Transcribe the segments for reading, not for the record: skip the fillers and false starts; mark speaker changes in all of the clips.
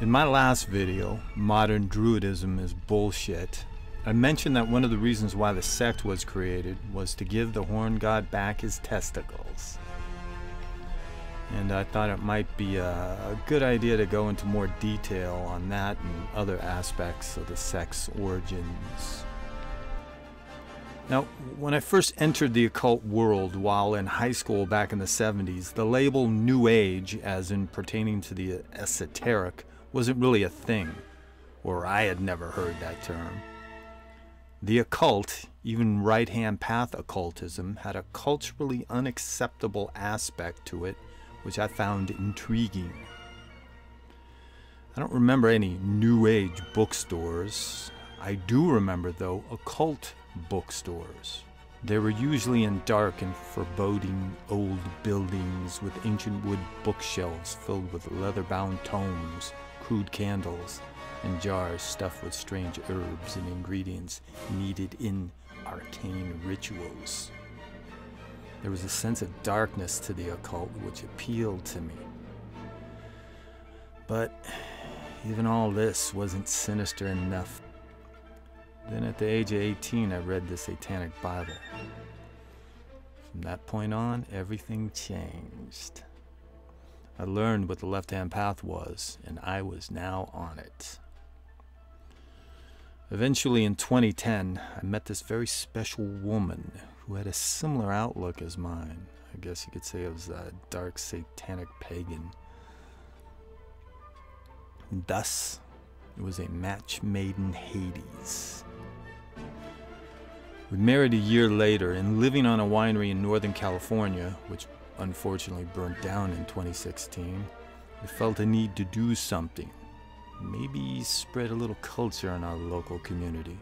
Speaker 1: In my last video, Modern Druidism is Bullshit, I mentioned that one of the reasons why the sect was created was to give the horn god back his testicles. And I thought it might be a good idea to go into more detail on that and other aspects of the sect's origins. Now, when I first entered the occult world while in high school back in the 70s, the label New Age, as in pertaining to the esoteric, wasn't really a thing, or I had never heard that term. The occult, even right-hand path occultism, had a culturally unacceptable aspect to it, which I found intriguing. I don't remember any New Age bookstores. I do remember, though, occult bookstores. They were usually in dark and foreboding old buildings with ancient wood bookshelves filled with leather-bound tomes, crude candles, and jars stuffed with strange herbs and ingredients needed in arcane rituals. There was a sense of darkness to the occult which appealed to me. But even all this wasn't sinister enough. Then at the age of 18, I read the Satanic Bible. From that point on, everything changed. I learned what the left-hand path was, and I was now on it. Eventually, in 2010, I met this very special woman who had a similar outlook as mine. I guess you could say it was a dark satanic pagan. And thus, it was a match made in Hades. We married a year later, and living on a winery in Northern California, which unfortunately burnt down in 2016, we felt a need to do something. Maybe spread a little culture in our local community.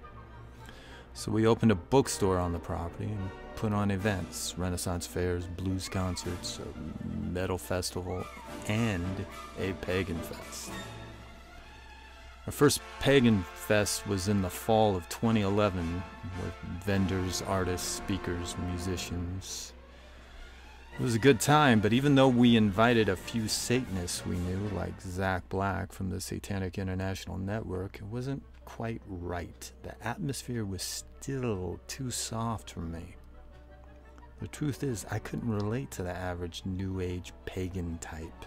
Speaker 1: So we opened a bookstore on the property and put on events, Renaissance fairs, blues concerts, a metal festival, and a pagan fest. Our first pagan fest was in the fall of 2011 with vendors, artists, speakers, musicians. It was a good time, but even though we invited a few Satanists we knew, like Zach Black from the Satanic International Network, it wasn't quite right. The atmosphere was still too soft for me. The truth is, I couldn't relate to the average New Age pagan type.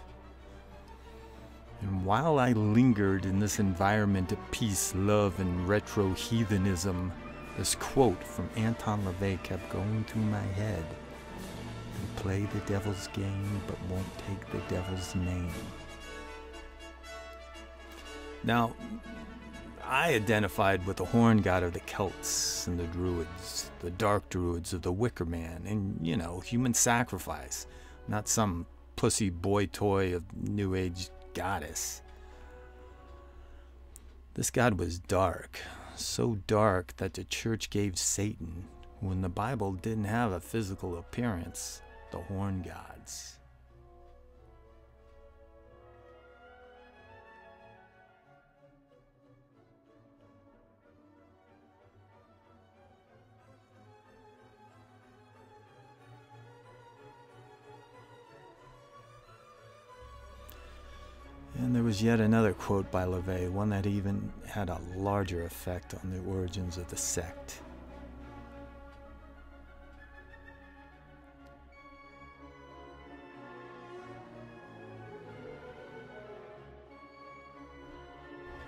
Speaker 1: And while I lingered in this environment of peace, love, and retro heathenism, this quote from Anton LaVey kept going through my head. They play the devil's game, but won't take the devil's name. Now, I identified with the horn god of the Celts and the Druids, the dark Druids of the Wicker Man, and, you know, human sacrifice, not some pussy boy toy of New Age goddess. This god was dark, so dark that the church gave Satan, who in the Bible didn't have a physical appearance, the horn gods. And there was yet another quote by LaVey, one that even had a larger effect on the origins of the sect.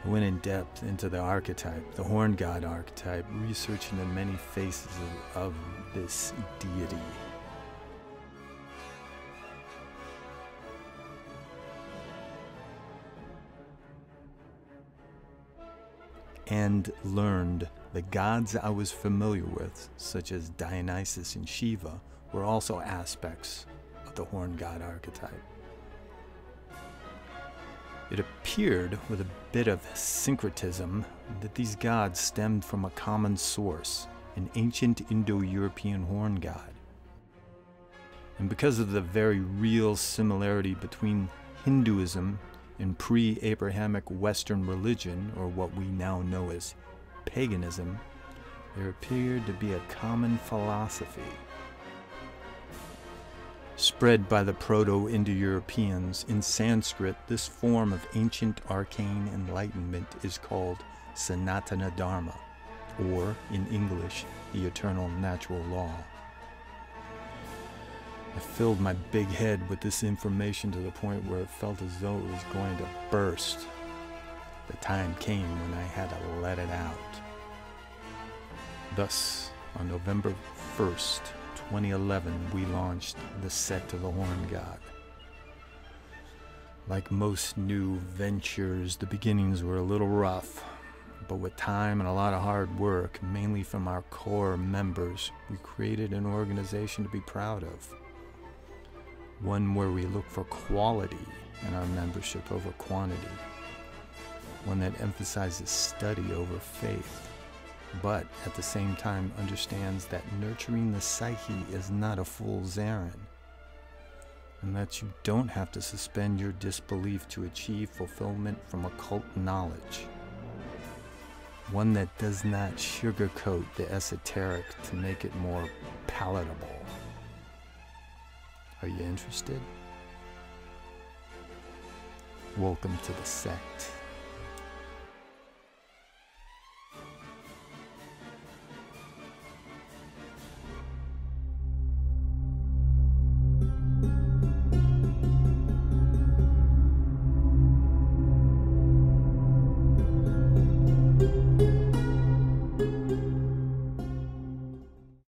Speaker 1: I went in depth into the archetype, the horn god archetype, researching the many faces of this deity. And learned the gods I was familiar with, such as Dionysus and Shiva, were also aspects of the horn god archetype. It appeared, with a bit of syncretism, that these gods stemmed from a common source, an ancient Indo-European horn god. And because of the very real similarity between Hinduism and pre-Abrahamic Western religion, or what we now know as paganism, there appeared to be a common philosophy. Spread by the Proto-Indo-Europeans, in Sanskrit, this form of ancient arcane enlightenment is called Sanatana Dharma, or, in English, the eternal natural law. I filled my big head with this information to the point where it felt as though it was going to burst. The time came when I had to let it out. Thus, on November 1st, 2011, we launched the Sect of the Horn God. Like most new ventures, the beginnings were a little rough, but with time and a lot of hard work, mainly from our core members, we created an organization to be proud of. One where we look for quality in our membership over quantity. One that emphasizes study over faith, but at the same time understands that nurturing the psyche is not a fool's errand, and that you don't have to suspend your disbelief to achieve fulfillment from occult knowledge. One that does not sugarcoat the esoteric to make it more palatable. Are you interested? Welcome to the sect.